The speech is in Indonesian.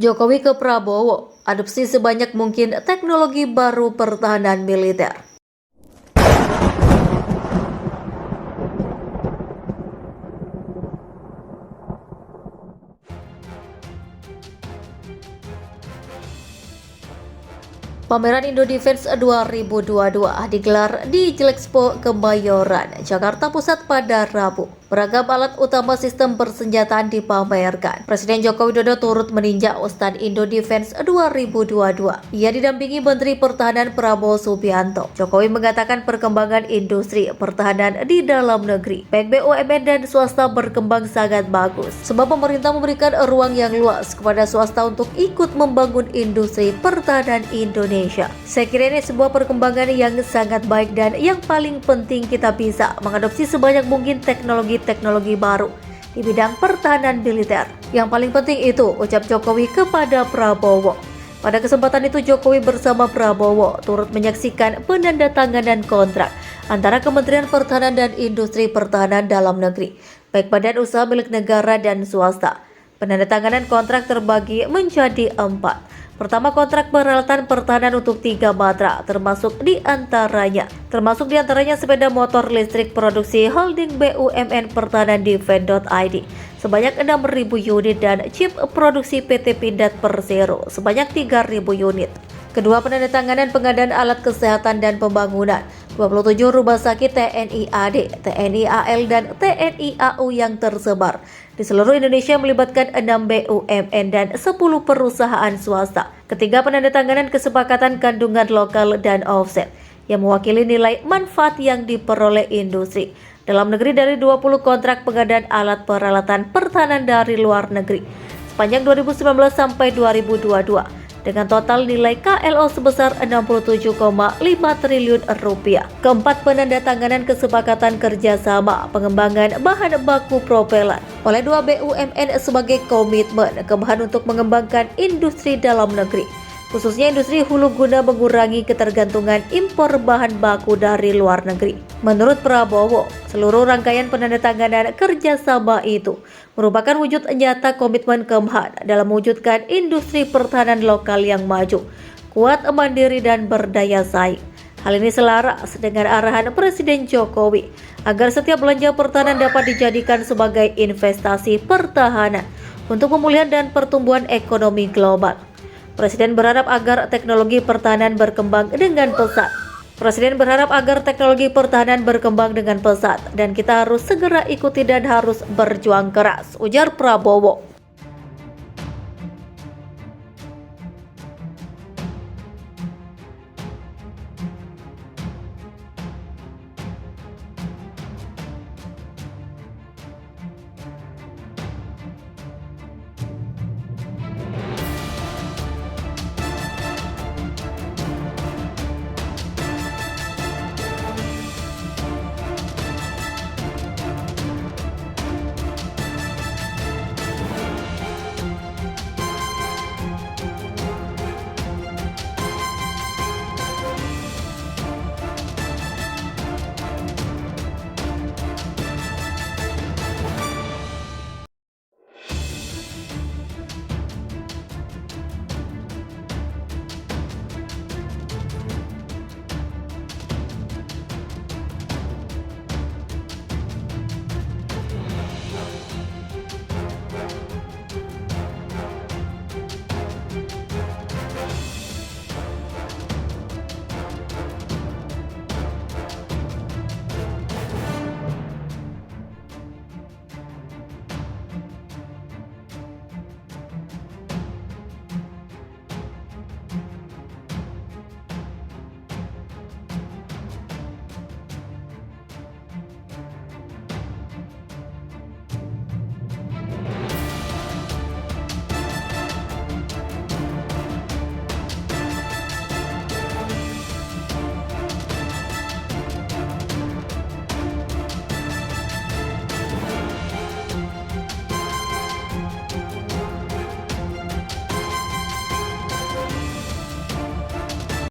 Jokowi ke Prabowo, adopsi sebanyak mungkin teknologi baru pertahanan militer. Pameran Indo Defense 2022 digelar di Jilexpo Kemayoran, Jakarta Pusat pada Rabu. Beragam alat utama sistem persenjataan dipamerkan. Presiden Joko Widodo turut meninjau stand Indo Defense 2022. Ia didampingi Menteri Pertahanan Prabowo Subianto. Jokowi mengatakan perkembangan industri pertahanan di dalam negeri, baik BUMN dan swasta berkembang sangat bagus. Sebab pemerintah memberikan ruang yang luas kepada swasta untuk ikut membangun industri pertahanan Indonesia. Saya kira ini sebuah perkembangan yang sangat baik dan yang paling penting kita bisa mengadopsi sebanyak mungkin teknologi baru di bidang pertahanan militer. Yang paling penting itu, ucap Jokowi kepada Prabowo. Pada kesempatan itu Jokowi bersama Prabowo turut menyaksikan penandatanganan kontrak antara Kementerian Pertahanan dan Industri Pertahanan Dalam Negeri, baik badan usaha milik negara dan swasta. Penandatanganan kontrak terbagi menjadi 4. Pertama, kontrak peralatan pertahanan untuk 3 matra, termasuk diantaranya sepeda motor listrik produksi holding BUMN Pertahanan Defense.id sebanyak 6.000 unit dan chip produksi PT Pindad Persero sebanyak 3.000 unit. Kedua, penandatanganan pengadaan alat kesehatan dan pembangunan 27 rumah sakit TNI AD, TNI AL, dan TNI AU yang tersebar di seluruh Indonesia melibatkan 6 BUMN dan 10 perusahaan swasta. Ketiga, penandatanganan kesepakatan kandungan lokal dan offset yang mewakili nilai manfaat yang diperoleh industri dalam negeri dari 20 kontrak pengadaan alat peralatan pertahanan dari luar negeri sepanjang 2019 sampai 2022. Dengan total nilai KLO sebesar 67,5 triliun rupiah. Keempat, penandatanganan kesepakatan kerjasama pengembangan bahan baku propelan oleh 2 BUMN sebagai komitmen kebahan untuk mengembangkan industri dalam negeri, khususnya industri hulu guna mengurangi ketergantungan impor bahan baku dari luar negeri. Menurut Prabowo, seluruh rangkaian penandatanganan kerjasama itu merupakan wujud nyata komitmen Kemhan dalam mewujudkan industri pertahanan lokal yang maju, kuat, mandiri, dan berdaya saing. Hal ini selaras dengan arahan Presiden Jokowi agar setiap belanja pertahanan dapat dijadikan sebagai investasi pertahanan untuk pemulihan dan pertumbuhan ekonomi global. Presiden berharap agar teknologi pertahanan berkembang dengan pesat. Dan kita harus segera ikuti dan harus berjuang keras, ujar Prabowo.